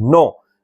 9,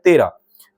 13,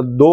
2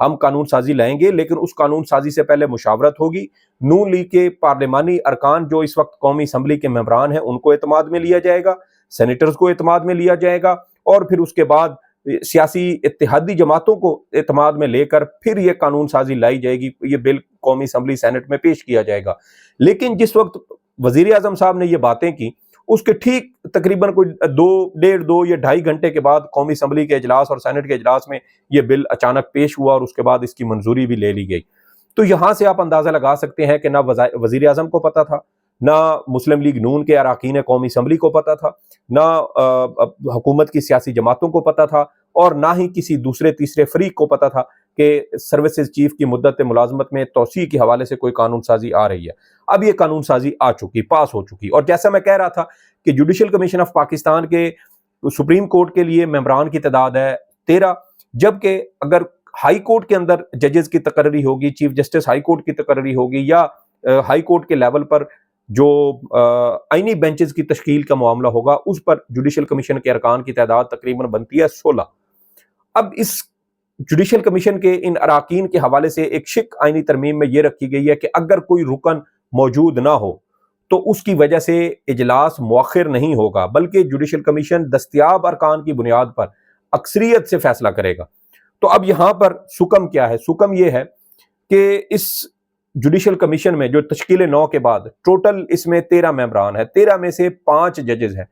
ہم قانون سازی لائیں گے، لیکن اس قانون سازی سے پہلے مشاورت ہوگی، نون لیگ کے پارلیمانی ارکان جو اس وقت قومی اسمبلی کے ممبران ہیں ان کو اعتماد میں لیا جائے گا، سینیٹرز کو اعتماد میں لیا جائے گا، اور پھر اس کے بعد سیاسی اتحادی جماعتوں کو اعتماد میں لے کر پھر یہ قانون سازی لائی جائے گی، یہ بل قومی اسمبلی سینٹ میں پیش کیا جائے گا۔ لیکن جس وقت وزیر اعظم صاحب نے یہ باتیں کی، اس کے ٹھیک تقریباً کوئی 2 یا 2.5 گھنٹے کے بعد قومی اسمبلی کے اجلاس اور سینٹ کے اجلاس میں یہ بل اچانک پیش ہوا اور اس کے بعد اس کی منظوری بھی لے لی گئی۔ تو یہاں سے آپ اندازہ لگا سکتے ہیں کہ نہ وزیر اعظم کو پتا تھا، نہ مسلم لیگ نون کے اراکین قومی اسمبلی کو پتا تھا، نہ حکومت کی سیاسی جماعتوں کو پتا تھا، اور نہ ہی کسی دوسرے تیسرے فریق کو پتا تھا کہ سروسز چیف کی مدت ملازمت میں توسیع کے حوالے سے کوئی قانون سازی آ رہی ہے۔ اب یہ قانون سازی آ چکی، پاس ہو چکی، اور جیسا میں کہہ رہا تھا کہ جوڈیشل کمیشن آف پاکستان کے سپریم کورٹ کے لیے ممبران کی تعداد ہے 13، جبکہ اگر ہائی کورٹ کے اندر ججز کی تقرری ہوگی، چیف جسٹس ہائی کورٹ کی تقرری ہوگی، یا ہائی کورٹ کے لیول پر جو آئینی بینچز کی تشکیل کا معاملہ ہوگا، اس پر جوڈیشل کمیشن کے ارکان کی تعداد تقریباً بنتی ہے 16۔ اب اس جوڈیشل کمیشن کے ان اراکین کے حوالے سے ایک شک آئینی ترمیم میں یہ رکھی گئی ہے کہ اگر کوئی رکن موجود نہ ہو تو اس کی وجہ سے اجلاس مؤخر نہیں ہوگا، بلکہ جوڈیشل کمیشن دستیاب ارکان کی بنیاد پر اکثریت سے فیصلہ کرے گا۔ تو اب یہاں پر سکم کیا ہے؟ سکم یہ ہے کہ اس جوڈیشل کمیشن میں جو تشکیل 9 کے بعد ٹوٹل اس میں 13 ممبران ہیں، 13 میں سے 5 ججز ہیں۔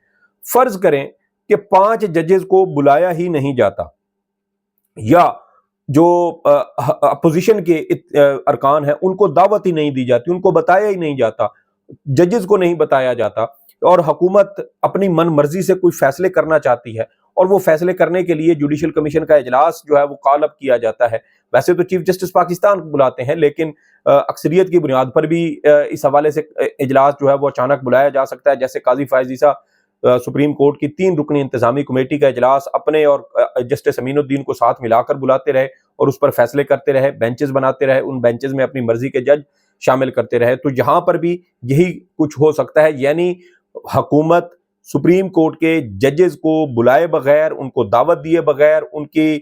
فرض کریں کہ 5 ججز کو بلایا ہی نہیں جاتا، یا جو اپوزیشن کے ارکان ہیں ان کو دعوت ہی نہیں دی جاتی، ان کو بتایا ہی نہیں جاتا، ججز کو نہیں بتایا جاتا، اور حکومت اپنی من مرضی سے کوئی فیصلے کرنا چاہتی ہے، اور وہ فیصلے کرنے کے لیے جوڈیشل کمیشن کا اجلاس جو ہے وہ کال اپ کیا جاتا ہے۔ ویسے تو چیف جسٹس پاکستان بلاتے ہیں، لیکن اکثریت کی بنیاد پر بھی اس حوالے سے اجلاس جو ہے وہ اچانک بلایا جا سکتا ہے، جیسے قاضی فائز عیسیٰ سپریم کورٹ کی 3 رکنی انتظامی کمیٹی کا اجلاس اپنے اور جسٹس امین الدین کو ساتھ ملا کر بلاتے رہے اور اس پر فیصلے کرتے رہے، بینچز بناتے رہے، ان بینچز میں اپنی مرضی کے جج شامل کرتے رہے۔ تو یہاں پر بھی یہی کچھ ہو سکتا ہے، یعنی حکومت سپریم کورٹ کے ججز کو بلائے بغیر، ان کو دعوت دیے بغیر، ان کی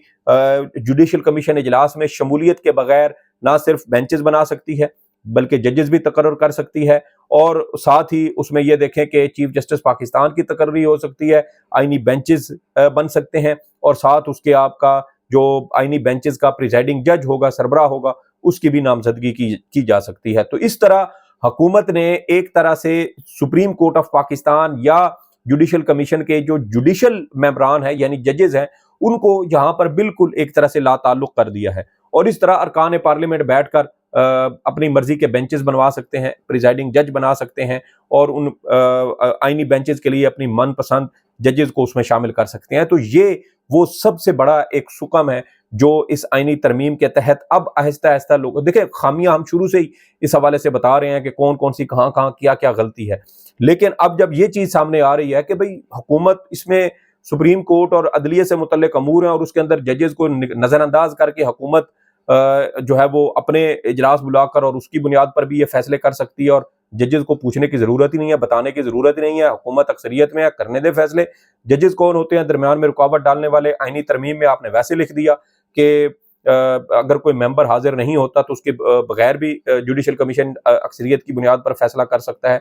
جوڈیشل کمیشن اجلاس میں شمولیت کے بغیر نہ صرف بینچز بنا سکتی ہے بلکہ ججز بھی تقرر کر سکتی ہے، اور ساتھ ہی اس میں یہ دیکھیں کہ چیف جسٹس پاکستان کی تقرری ہو سکتی ہے، آئینی بینچز بن سکتے ہیں، اور ساتھ اس کے آپ کا جو آئینی بینچز کا پریزائڈنگ جج ہوگا، سربراہ ہوگا، اس کی بھی نامزدگی کی جا سکتی ہے۔ تو اس طرح حکومت نے ایک طرح سے سپریم کورٹ آف پاکستان یا جوڈیشل کمیشن کے جو جوڈیشل ممبران ہیں یعنی ججز ہیں، ان کو یہاں پر بالکل ایک طرح سے لا تعلق کر دیا ہے، اور اس طرح ارکان پارلیمنٹ بیٹھ کر اپنی مرضی کے بینچز بنوا سکتے ہیں، پریزائڈنگ جج بنا سکتے ہیں، اور ان آئینی بینچز کے لیے اپنی من پسند ججز کو اس میں شامل کر سکتے ہیں۔ تو یہ وہ سب سے بڑا ایک سکم ہے جو اس آئینی ترمیم کے تحت اب آہستہ آہستہ لوگ دیکھیں، خامیاں ہم شروع سے ہی اس حوالے سے بتا رہے ہیں کہ کون کون سی کہاں کہاں کیا غلطی ہے، لیکن اب جب یہ چیز سامنے آ رہی ہے کہ بھئی حکومت اس میں سپریم کورٹ اور عدلیہ سے متعلق امور ہیں، اور اس کے اندر ججز کو نظر انداز کر کے حکومت جو ہے وہ اپنے اجلاس بلا کر اور اس کی بنیاد پر بھی یہ فیصلے کر سکتی ہے، اور ججز کو پوچھنے کی ضرورت ہی نہیں ہے، بتانے کی ضرورت ہی نہیں ہے، حکومت اکثریت میں ہے، کرنے دے فیصلے۔ ججز کون ہوتے ہیں؟ درمیان میں رکاوٹ ڈالنے والے۔ آئینی ترمیم میں آپ نے ویسے لکھ دیا کہ اگر کوئی ممبر حاضر نہیں ہوتا تو اس کے بغیر بھی جوڈیشل کمیشن اکثریت کی بنیاد پر فیصلہ کر سکتا ہے۔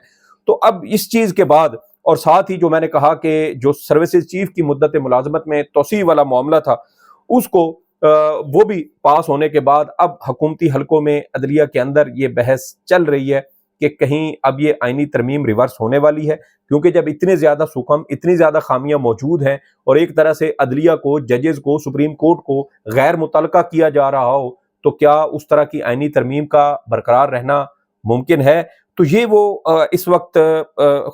تو اب اس چیز کے بعد، اور ساتھ ہی جو میں نے کہا کہ جو سروسز چیف کی مدت ملازمت میں توسیع والا معاملہ تھا، اس کو وہ بھی پاس ہونے کے بعد اب حکومتی حلقوں میں عدلیہ کے اندر یہ بحث چل رہی ہے کہ کہیں اب یہ آئینی ترمیم ریورس ہونے والی ہے، کیونکہ جب اتنے زیادہ سکم، اتنی زیادہ خامیاں موجود ہیں، اور ایک طرح سے عدلیہ کو، ججز کو، سپریم کورٹ کو غیر متعلقہ کیا جا رہا ہو، تو کیا اس طرح کی آئینی ترمیم کا برقرار رہنا ممکن ہے؟ تو یہ وہ اس وقت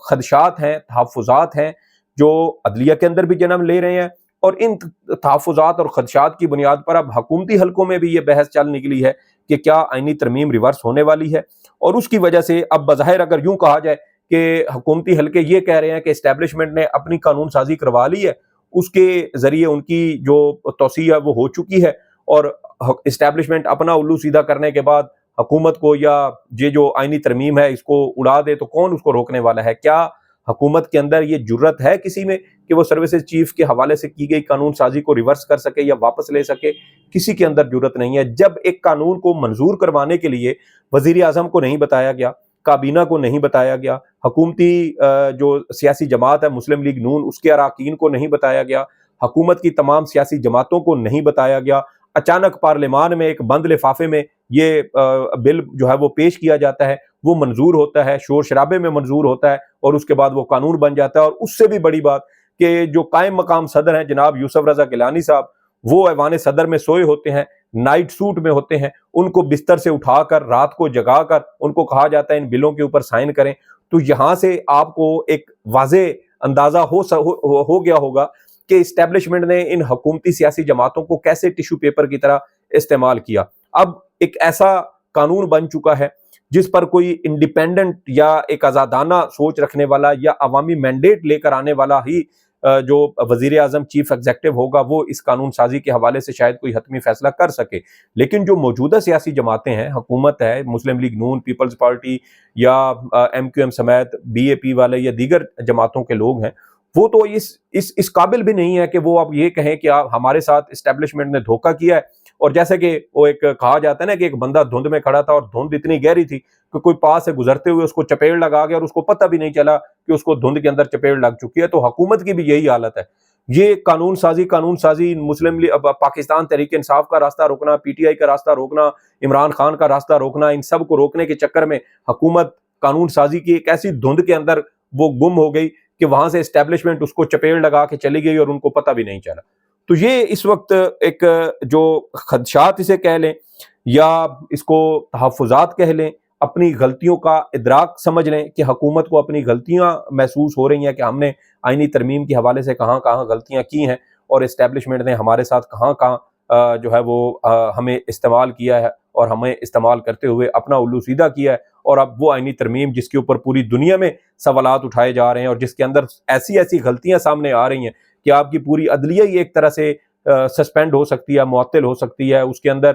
خدشات ہیں، تحفظات ہیں جو عدلیہ کے اندر بھی جنم لے رہے ہیں، اور ان تحفظات اور خدشات کی بنیاد پر اب حکومتی حلقوں میں بھی یہ بحث چل نکلی ہے کہ کیا آئینی ترمیم ریورس ہونے والی ہے۔ اور اس کی وجہ سے اب بظاہر اگر یوں کہا جائے کہ حکومتی حلقے یہ کہہ رہے ہیں کہ اسٹیبلشمنٹ نے اپنی قانون سازی کروا لی ہے، اس کے ذریعے ان کی جو توسیع ہے وہ ہو چکی ہے، اور اسٹیبلشمنٹ اپنا الو سیدھا کرنے کے بعد حکومت کو یا یہ جو آئینی ترمیم ہے اس کو اڑا دے تو کون اس کو روکنے والا ہے؟ کیا حکومت کے اندر یہ جرت ہے کسی میں کہ وہ سروسز چیف کے حوالے سے کی گئی قانون سازی کو ریورس کر سکے یا واپس لے سکے؟ کسی کے اندر جرت نہیں ہے۔ جب ایک قانون کو منظور کروانے کے لیے وزیر اعظم کو نہیں بتایا گیا، کابینہ کو نہیں بتایا گیا، حکومتی جو سیاسی جماعت ہے مسلم لیگ نون اس کے اراکین کو نہیں بتایا گیا، حکومت کی تمام سیاسی جماعتوں کو نہیں بتایا گیا، اچانک پارلیمان میں ایک بند لفافے میں یہ بل جو ہے وہ پیش کیا جاتا ہے، وہ منظور ہوتا ہے، شور شرابے میں منظور ہوتا ہے اور اس کے بعد وہ قانون بن جاتا ہے۔ اور اس سے بھی بڑی بات کہ جو قائم مقام صدر ہیں جناب یوسف رضا گیلانی صاحب، وہ ایوان صدر میں سوئے ہوتے ہیں، نائٹ سوٹ میں ہوتے ہیں، ان کو بستر سے اٹھا کر رات کو جگا کر ان کو کہا جاتا ہے ان بلوں کے اوپر سائن کریں۔ تو یہاں سے آپ کو ایک واضح اندازہ ہو گیا ہوگا کہ اسٹیبلشمنٹ نے ان حکومتی سیاسی جماعتوں کو کیسے ٹیشو پیپر کی طرح استعمال کیا۔ اب ایک ایسا قانون بن چکا ہے جس پر کوئی انڈیپینڈنٹ یا ایک آزادانہ سوچ رکھنے والا یا عوامی مینڈیٹ لے کر آنے والا ہی جو وزیر اعظم چیف ایگزیکٹو ہوگا وہ اس قانون سازی کے حوالے سے شاید کوئی حتمی فیصلہ کر سکے۔ لیکن جو موجودہ سیاسی جماعتیں ہیں، حکومت ہے، مسلم لیگ نون، پیپلز پارٹی یا ایم کیو ایم سمیت بی اے پی والے یا دیگر جماعتوں کے لوگ ہیں، وہ تو اس قابل بھی نہیں ہے کہ وہ اب یہ کہیں کہ ہمارے ساتھ اسٹیبلشمنٹ نے دھوکہ کیا ہے۔ اور جیسے کہ وہ ایک کہا جاتا ہے نا کہ ایک بندہ دھند میں کھڑا تھا اور دھند اتنی گہری تھی کہ کوئی پاس سے گزرتے ہوئے اس کو چپیڑ لگا گیا اور اس کو پتہ بھی نہیں چلا کہ اس کو دھند کے اندر چپیڑ لگ چکی ہے۔ تو حکومت کی بھی یہی حالت ہے۔ یہ قانون سازی مسلم پاکستان تحریک انصاف کا راستہ روکنا، پی ٹی آئی کا راستہ روکنا، عمران خان کا راستہ روکنا، ان سب کو روکنے کے چکر میں حکومت قانون سازی کی ایک ایسی دھند کے اندر وہ گم ہو گئی کہ وہاں سے اسٹیبلشمنٹ اس کو چپیڑ لگا کے چلی گئی اور ان کو پتہ بھی نہیں چلا۔ تو یہ اس وقت ایک جو خدشات اسے کہہ لیں یا اس کو تحفظات کہہ لیں، اپنی غلطیوں کا ادراک سمجھ لیں کہ حکومت کو اپنی غلطیاں محسوس ہو رہی ہیں کہ ہم نے آئینی ترمیم کے حوالے سے کہاں کہاں غلطیاں کی ہیں اور اسٹیبلشمنٹ نے ہمارے ساتھ کہاں کہاں جو ہے وہ ہمیں استعمال کیا ہے اور ہمیں استعمال کرتے ہوئے اپنا الو سیدھا کیا ہے۔ اور اب وہ آئینی ترمیم جس کے اوپر پوری دنیا میں سوالات اٹھائے جا رہے ہیں اور جس کے اندر ایسی غلطیاں سامنے آ رہی ہیں کہ آپ کی پوری عدلیہ ہی ایک طرح سے سسپینڈ ہو سکتی ہے، معطل ہو سکتی ہے، اس کے اندر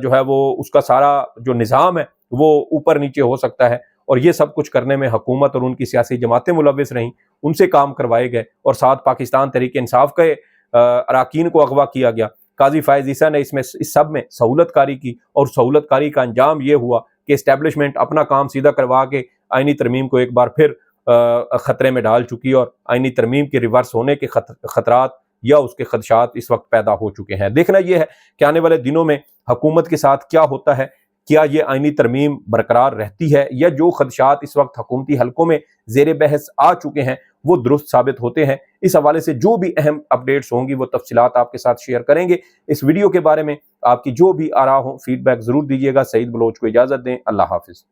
جو ہے وہ اس کا سارا جو نظام ہے وہ اوپر نیچے ہو سکتا ہے۔ اور یہ سب کچھ کرنے میں حکومت اور ان کی سیاسی جماعتیں ملوث رہیں، ان سے کام کروائے گئے اور ساتھ پاکستان تحریک انصاف کے اراکین کو اغوا کیا گیا۔ قاضی فائز عیسیٰ نے اس سب میں سہولت کاری کی اور سہولت کاری کا انجام یہ ہوا کہ اسٹیبلشمنٹ اپنا کام سیدھا کروا کے آئینی ترمیم کو ایک بار پھر خطرے میں ڈال چکی اور آئینی ترمیم کے ریورس ہونے کے خطرات یا اس کے خدشات اس وقت پیدا ہو چکے ہیں۔ دیکھنا یہ ہے کہ آنے والے دنوں میں حکومت کے ساتھ کیا ہوتا ہے، کیا یہ آئینی ترمیم برقرار رہتی ہے یا جو خدشات اس وقت حکومتی حلقوں میں زیر بحث آ چکے ہیں وہ درست ثابت ہوتے ہیں۔ اس حوالے سے جو بھی اہم اپڈیٹس ہوں گی وہ تفصیلات آپ کے ساتھ شیئر کریں گے۔ اس ویڈیو کے بارے میں آپ کی جو بھی آراء ہوں، فیڈ بیک ضرور دیجیے گا۔ سعید بلوچ کو اجازت دیں، اللہ حافظ۔